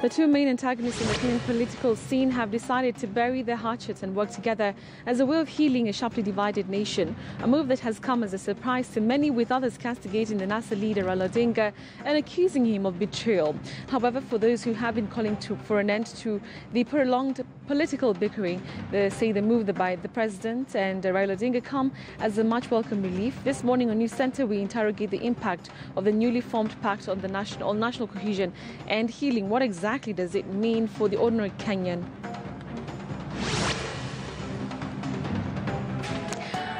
The two main antagonists in the Kenyan political scene have decided to bury their hatchets and work together as a way of healing a sharply divided nation, a move that has come as a surprise to many, with others castigating the NASA leader Raila Odinga and accusing him of betrayal. However, for those who have been calling for an end to the prolonged political bickering, they say the move by the president and Raila Odinga come as a much welcome relief. This morning on News Center, we interrogate the impact of the newly formed pact on the national cohesion and healing. What exactly does it mean for the ordinary Kenyan?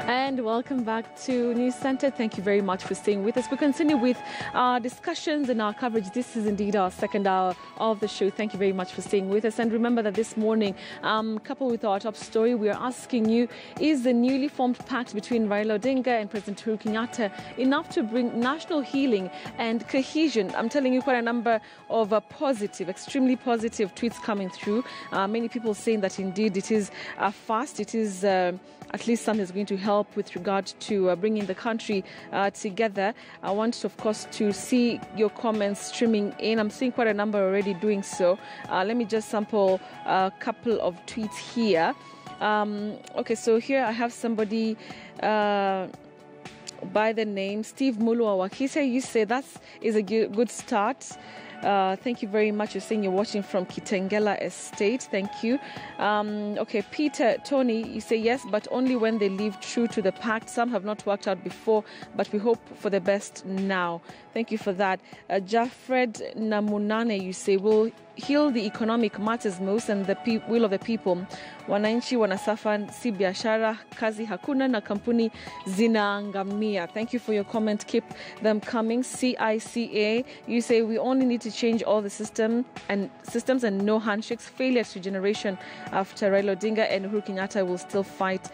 And welcome back to News Center. Thank you very much for staying with us. We continue with our discussions and our coverage. This is indeed our second hour of the show. Thank you very much for staying with us. And remember that this morning, coupled with our top story, we are asking you, is the newly formed pact between Raila Odinga and President Uhuru Kenyatta enough to bring national healing and cohesion? I'm telling you, quite a number of positive, extremely positive tweets coming through. Many people saying that indeed it is fast, it is at least something that's going to help with regard to bringing the country together. I want, of course, to see your comments streaming in. I'm seeing quite a number already doing so. Let me just sample a couple of tweets here. Okay, so here I have somebody by the name Steve Mulwa Wakisa. You say that is a good start. Thank you very much. You're saying you're watching from Kitengela Estate. Thank you. Okay, Peter, Tony, you say yes, but only when they live true to the pact. Some have not worked out before, but we hope for the best now. Thank you for that. Jafred Namunane, you say, will heal the economic matters most and the will of the people. Wananchi wanasafa, si biashara, kazi hakuna na kampuni zinaangamia. Thank you for your comment. Keep them coming. CICA, you say we only need to change all the systems and no handshakes. Failure to generation after Raila Odinga and Uhuru Kenyatta will still fight.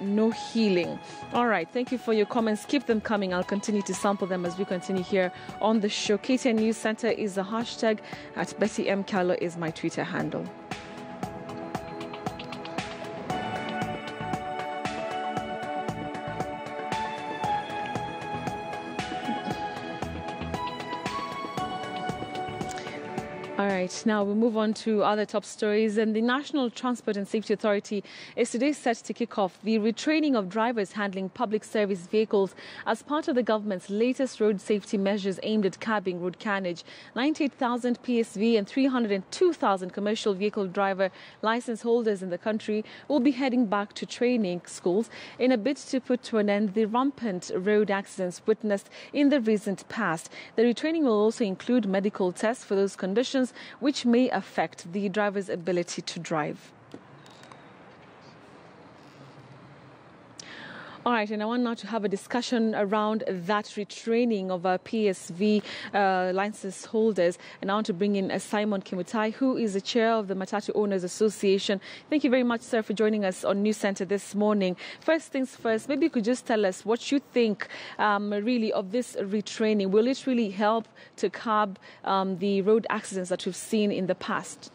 No healing. All right. Thank you for your comments. Keep them coming. I'll continue to sample them as we continue here on the show. KTN News Center is the hashtag. At Betty M. Carlo is my Twitter handle. All right, now we move on to other top stories. And the National Transport and Safety Authority is today set to kick off the retraining of drivers handling public service vehicles as part of the government's latest road safety measures aimed at curbing road carnage. 98,000 PSV and 302,000 commercial vehicle driver license holders in the country will be heading back to training schools in a bid to put to an end the rampant road accidents witnessed in the recent past. The retraining will also include medical tests for those conditions which may affect the driver's ability to drive. All right, and I want now to have a discussion around that retraining of PSV license holders. And I want to bring in Simon Kimutai, who is the chair of the Matatu Owners Association. Thank you very much, sir, for joining us on News Center this morning. First things first, maybe you could just tell us what you think really of this retraining. Will it really help to curb the road accidents that we've seen in the past?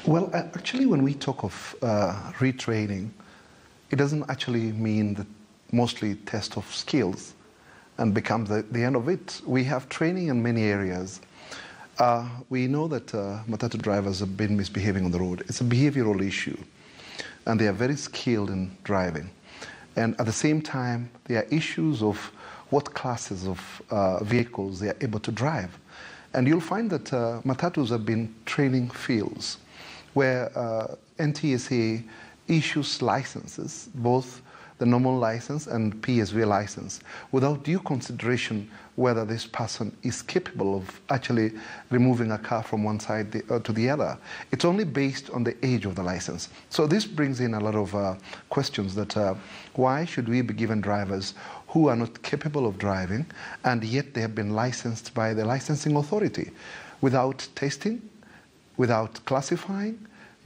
Well, actually, when we talk of retraining, it doesn't actually mean that mostly test of skills and becomes the end of it. We have training in many areas. We know that Matatu drivers have been misbehaving on the road. It's a behavioral issue, and they are very skilled in driving. And at the same time, there are issues of what classes of vehicles they are able to drive. And you'll find that Matatus have been training fields where NTSA issues licenses, both the normal license and PSV license, without due consideration whether this person is capable of actually removing a car from one side to the other. It's only based on the age of the license. So this brings in a lot of questions that why should we be given drivers who are not capable of driving and yet they have been licensed by the licensing authority without testing, without classifying,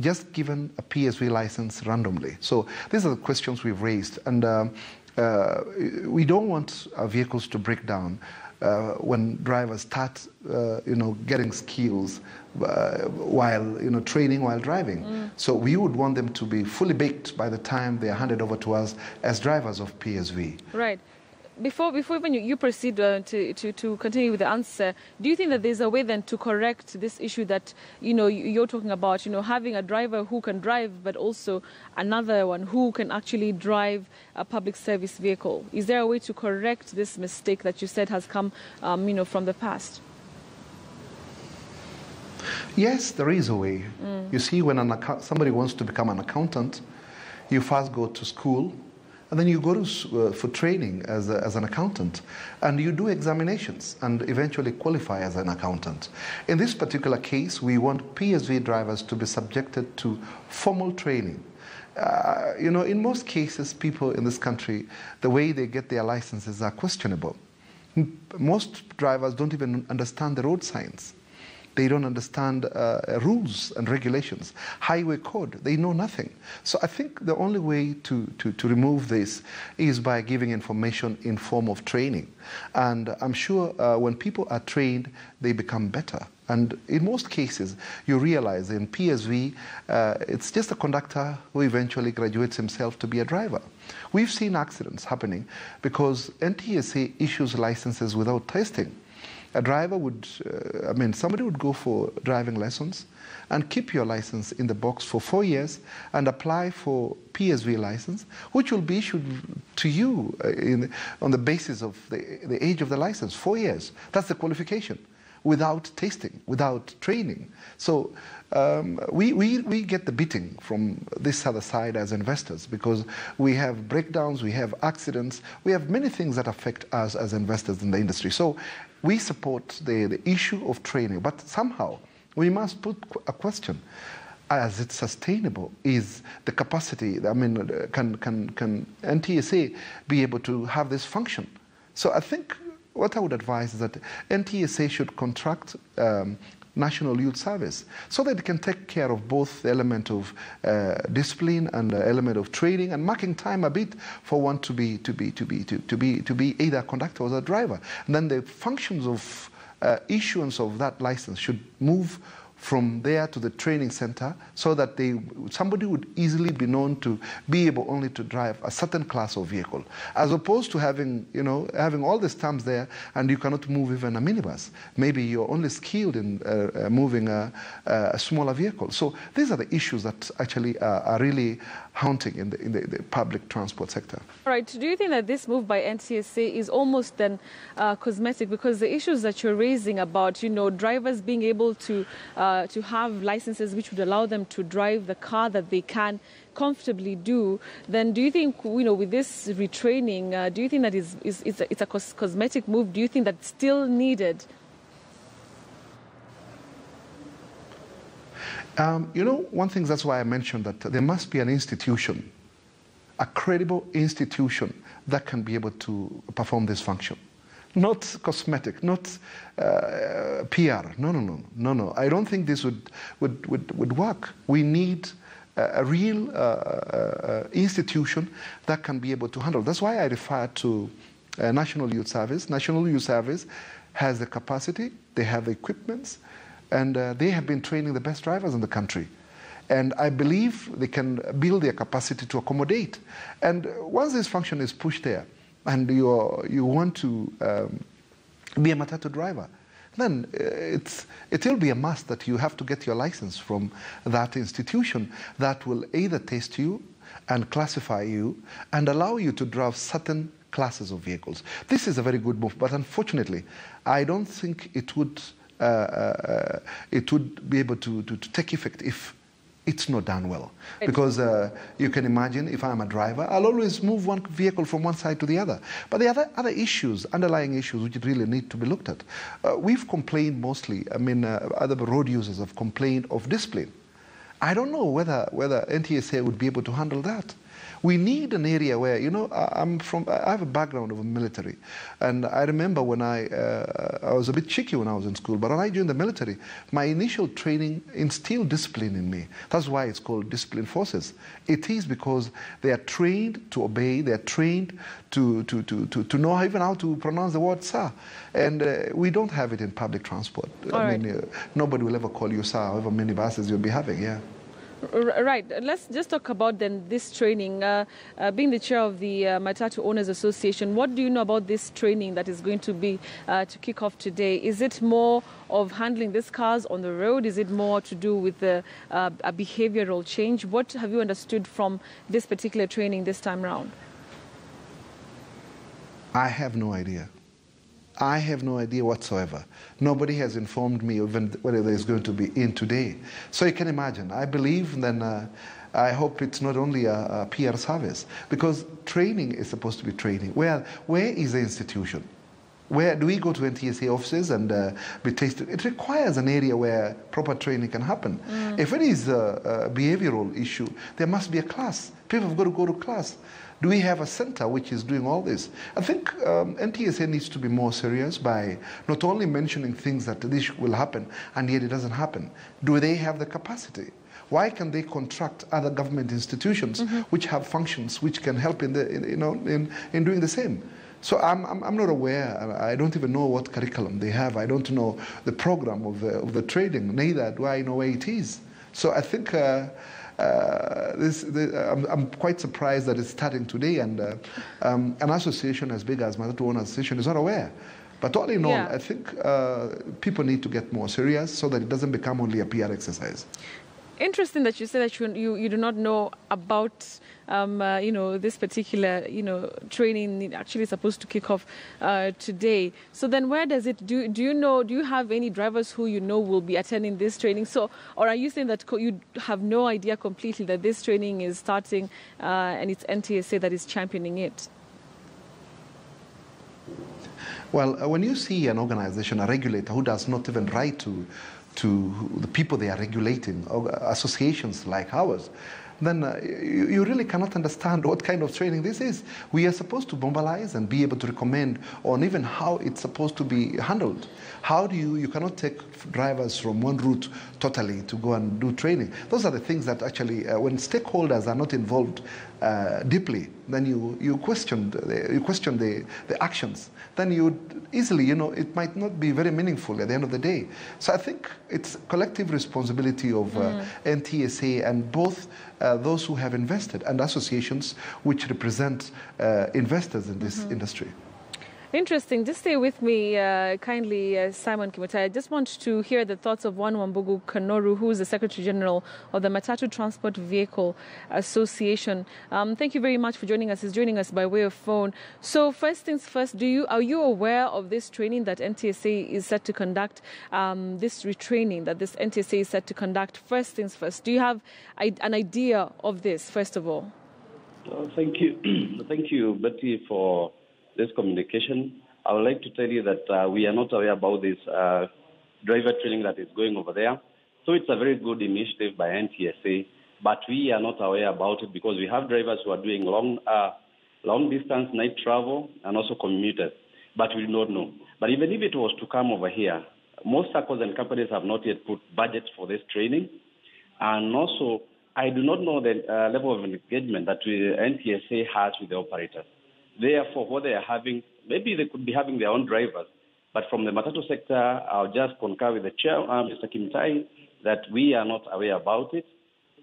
just given a PSV license randomly. So these are the questions we've raised. And we don't want our vehicles to break down when drivers start, getting skills while, training while driving. So we would want them to be fully baked by the time they are handed over to us as drivers of PSV. Right. before even you proceed to continue with the answer, do you think that there's a way then to correct this issue that, you're talking about, having a driver who can drive, but also another one who can actually drive a public service vehicle? Is there a way to correct this mistake that you said has come, from the past? Yes, there is a way. You see, when somebody wants to become an accountant, you first go to school, and then you go for training as an accountant, and you do examinations and eventually qualify as an accountant. In this particular case, we want PSV drivers to be subjected to formal training. In most cases, people in this country, the way they get their licenses are questionable. Most drivers don't even understand the road signs. They don't understand rules and regulations. Highway code, they know nothing. So I think the only way to remove this is by giving information in form of training. And I'm sure when people are trained, they become better. And in most cases, you realize in PSV, it's just a conductor who eventually graduates himself to be a driver. We've seen accidents happening because NTSA issues licenses without testing. A driver would, somebody would go for driving lessons and keep your license in the box for 4 years and apply for PSV license, which will be issued to you on the basis of the age of the license, 4 years. That's the qualification, without testing, without training. So we get the beating from this other side as investors because we have breakdowns, we have accidents, we have many things that affect us as investors in the industry. So we support the issue of training, but somehow we must put a question. Is it sustainable? Is the capacity, can NTSA be able to have this function? So I think what I would advise is that NTSA should contract National Youth Service so that it can take care of both the element of discipline and the element of training and marking time a bit for one to be either a conductor or a driver. And then the functions of issuance of that license should move from there to the training center so that somebody would easily be known to be able only to drive a certain class of vehicle, as opposed to having all the stamps there and you cannot move even a minibus. Maybe you're only skilled in moving a smaller vehicle. So these are the issues that actually are really haunting in the public transport sector. All right. Do you think that this move by NTSA is almost then cosmetic, because the issues that you're raising about, drivers being able to have licenses which would allow them to drive the car that they can comfortably do, then do you think, with this retraining, do you think that it's a cosmetic move? Do you think that's still needed? One thing, that's why I mentioned that there must be an institution, a credible institution that can be able to perform this function. Not cosmetic, not PR. No. I don't think this would work. We need a real institution that can be able to handle. That's why I refer to National Youth Service. National Youth Service has the capacity, they have the equipments, and they have been training the best drivers in the country. And I believe they can build their capacity to accommodate. And once this function is pushed there, and you want to be a Matatu driver, then it will be a must that you have to get your license from that institution that will either test you and classify you and allow you to drive certain classes of vehicles. This is a very good move, but unfortunately, I don't think it would be able to take effect if it's not done well. Because you can imagine, if I'm a driver, I'll always move one vehicle from one side to the other. But there are other issues, underlying issues, which really need to be looked at. We've complained mostly, other road users have complained of discipline. I don't know whether NTSA would be able to handle that. We need an area where, I have a background of a military, and I remember when I was a bit cheeky when I was in school, but when I joined the military, my initial training instilled discipline in me. That's why it's called discipline forces. It is because they are trained to obey, they are trained to know even how to pronounce the word sir. And we don't have it in public transport. Nobody will ever call you sir, however many buses you'll be having, yeah. Right. Let's just talk about then this training. Being the chair of the Matatu Owners Association, what do you know about this training that is going to be to kick off today? Is it more of handling these cars on the road? Is it more to do with a behavioral change? What have you understood from this particular training this time round? I have no idea. I have no idea whatsoever. Nobody has informed me even whether there's going to be in today. So you can imagine. I believe then I hope it's not only a PR service, because training is supposed to be training. Where is the institution? Where do we go to NTSA offices and be tasted? It requires an area where proper training can happen. If it is a behavioral issue, there must be a class. People have got to go to class. Do we have a center which is doing all this? I think NTSA needs to be more serious by not only mentioning things that this will happen and yet it doesn't happen. Do they have the capacity? Why can they contract other government institutions which have functions which can help in doing the same? So I'm not aware. I don't even know what curriculum they have. I don't know the program of the training. Neither do I know where it is. So I think I'm quite surprised that it's starting today, and an association as big as Matatu Owners Association is not aware. But all in all, I think people need to get more serious so that it doesn't become only a PR exercise. Interesting that you say that you do not know about this particular training actually supposed to kick off today. So then where does it do you have any drivers who will be attending this training? So, or are you saying that you have no idea completely that this training is starting and it's NTSA that is championing it? Well, when you see an organization, a regulator who does not even write to the people they are regulating, associations like ours, then you really cannot understand what kind of training this is. We are supposed to mobilize and be able to recommend on even how it's supposed to be handled. How do you cannot take drivers from one route totally to go and do training. Those are the things that actually, when stakeholders are not involved deeply, then you question the actions. Then you easily, it might not be very meaningful at the end of the day. So I think it's collective responsibility of NTSA and both those who have invested and associations which represent investors in this industry. Interesting. Just stay with me kindly, Simon Kimutai. I just want to hear the thoughts of One Wambugu Kanoru, who is the Secretary General of the Matatu Transport Vehicle Association. Thank you very much for joining us. He's joining us by way of phone. So first things first, are you aware of this training that NTSA is set to conduct, this retraining that this NTSA is set to conduct? First things first, do you have an idea of this, first of all? Thank you. Thank you, Betty, for this communication. I would like to tell you that we are not aware about this driver training that is going over there. So it's a very good initiative by NTSA, but we are not aware about it because we have drivers who are doing long distance night travel and also commuters, but we do not know. But even if it was to come over here, most circles and companies have not yet put budgets for this training. And also, I do not know the level of engagement that NTSA has with the operators. Therefore, what they are having, maybe they could be having their own drivers. But from the Matatu sector, I'll just concur with the chair, Mr. Kimutai, that we are not aware about it.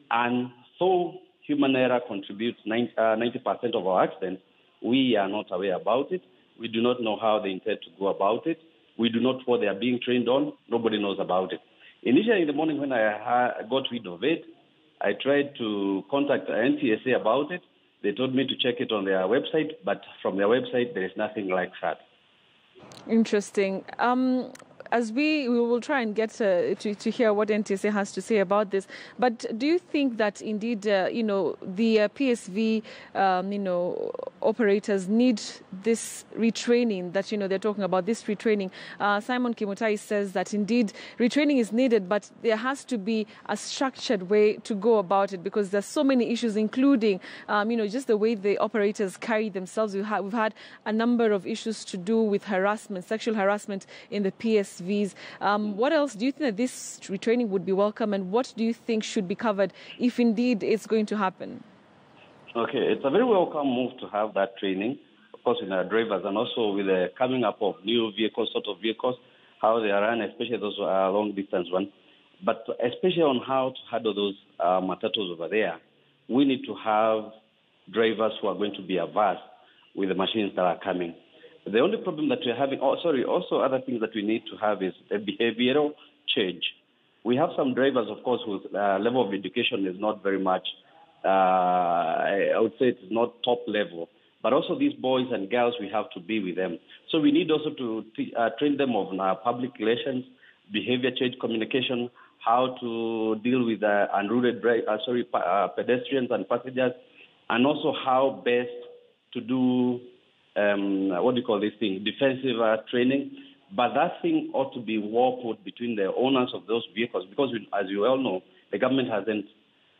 And so human error contributes 90% of our accidents. We are not aware about it. We do not know how they intend to go about it. We do not know what they are being trained on. Nobody knows about it. Initially in the morning when I got rid of it, I tried to contact NTSA about it. They told me to check it on their website, but from their website, there is nothing like that. Interesting. As we will try and get to hear what NTSA has to say about this. But do you think that indeed, the PSV, operators need this retraining that, they're talking about, this retraining? Simon Kimutai says that indeed retraining is needed, but there has to be a structured way to go about it because there's so many issues, including, just the way the operators carry themselves. We've had a number of issues to do with harassment, sexual harassment in the PSVs. What else do you think that this retraining would be welcome, and what do you think should be covered if indeed it's going to happen? Okay, it's a very welcome move to have that training, of course, in our drivers, and also with the coming up of new vehicles, sort of vehicles, how they are run, especially those long-distance ones. But especially on how to handle those matatus over there, we need to have drivers who are going to be averse with the machines that are coming. The only problem that we're having, also other things that we need to have is a behavioral change. We have some drivers, of course, whose level of education is not very much, I would say it's not top level. But also these boys and girls, we have to be with them. So we need also to train them on public relations, behavior change, communication, how to deal with unruly pedestrians and passengers, and also how best to do, defensive training. But that thing ought to be well put between the owners of those vehicles because, as you well know, the government hasn't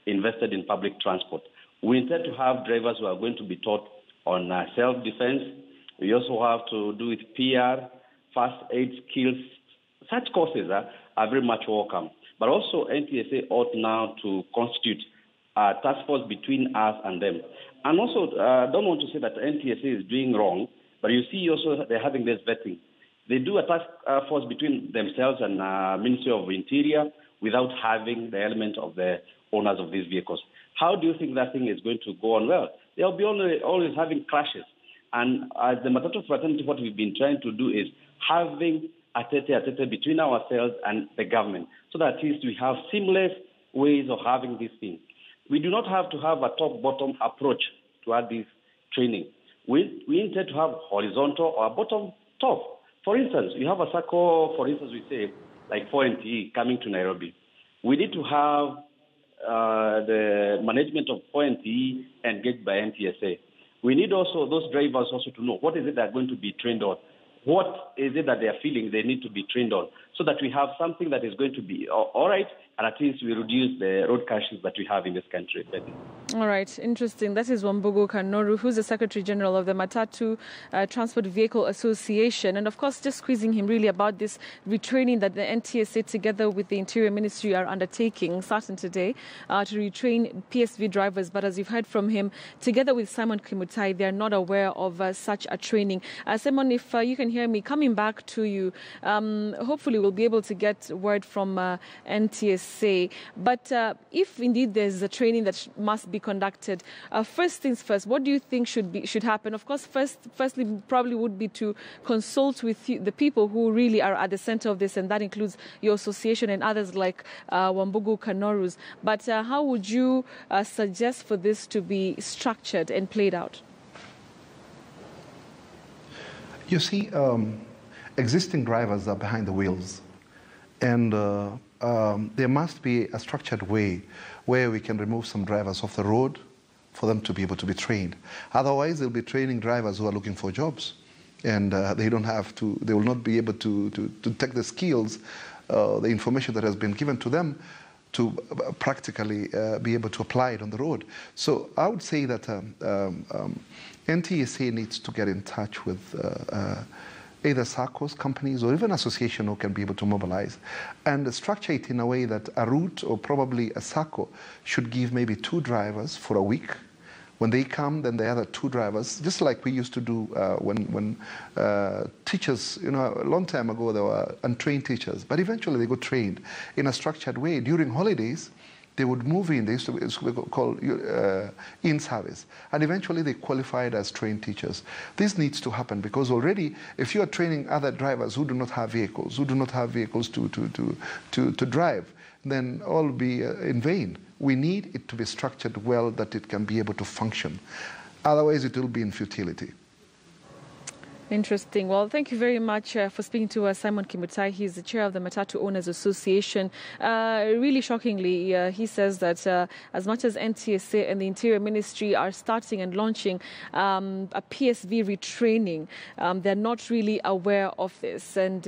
invested in public transport. We intend to have drivers who are going to be taught on self-defense. We also have to do with PR, first aid skills. Such courses are very much welcome. But also NTSA ought now to constitute a task force between us and them. And also, I don't want to say that NTSA is doing wrong, but you see also they're having this vetting. They do a task force between themselves and Ministry of Interior without having the element of the owners of these vehicles. How do you think that thing is going to go on well? They'll be always having clashes. And as the Matatu fraternity, what we've been trying to do is having a tete between ourselves and the government, so that at least we have seamless ways of having these things. We do not have to have a top-bottom approach to add this training. We intend to have horizontal or bottom-top. For instance, you have a circle, for instance, we say, like 4NTE coming to Nairobi. We need to have the management of 4NTE engaged by NTSA. We need also those drivers also to know what is it they're going to be trained on. What is it that they are feeling they need to be trained on, so that we have something that is going to be all right, and at least we reduce the road crashes that we have in this country. All right, interesting. That is Wambugu Kanoru, who's the Secretary General of the Matatu Transport Vehicle Association. And of course, just squeezing him really about this retraining that the NTSA together with the Interior Ministry are undertaking, starting today, to retrain PSV drivers. But as you've heard from him, together with Simon Kimutai, they are not aware of such a training. Simon, if you can hear me, coming back to you, hopefully we'll be able to get word from NTSA. But if indeed there's a training that must be conducted, first things first, what do you think should happen? Of course, firstly, probably would be to consult with the people who really are at the center of this, and that includes your association and others like Wambugu Kanoru's. But how would you suggest for this to be structured and played out? You see, existing drivers are behind the wheels, and there must be a structured way where we can remove some drivers off the road for them to be able to be trained. Otherwise, they'll be training drivers who are looking for jobs, and they will not be able to take the skills, the information that has been given to them to practically be able to apply it on the road. So I would say that NTSA needs to get in touch with either SACCOs, companies, or even association who can be able to mobilize and structure it in a way that a route or probably a SACCO should give maybe 2 drivers for a week. When they come, then the other 2 drivers, just like we used to do when teachers, a long time ago, there were untrained teachers, but eventually they got trained in a structured way. During holidays, they would move in. They used to be called in-service. And eventually they qualified as trained teachers. This needs to happen because already, if you are training other drivers who do not have vehicles, to drive, then all will be in vain. We need it to be structured well that it can be able to function. Otherwise, it will be in futility. Interesting. Well, thank you very much for speaking to us, Simon Kimutai. He's the chair of the Matatu Owners Association. Really shockingly, he says that as much as NTSA and the Interior Ministry are starting and launching a PSV retraining, they're not really aware of this. And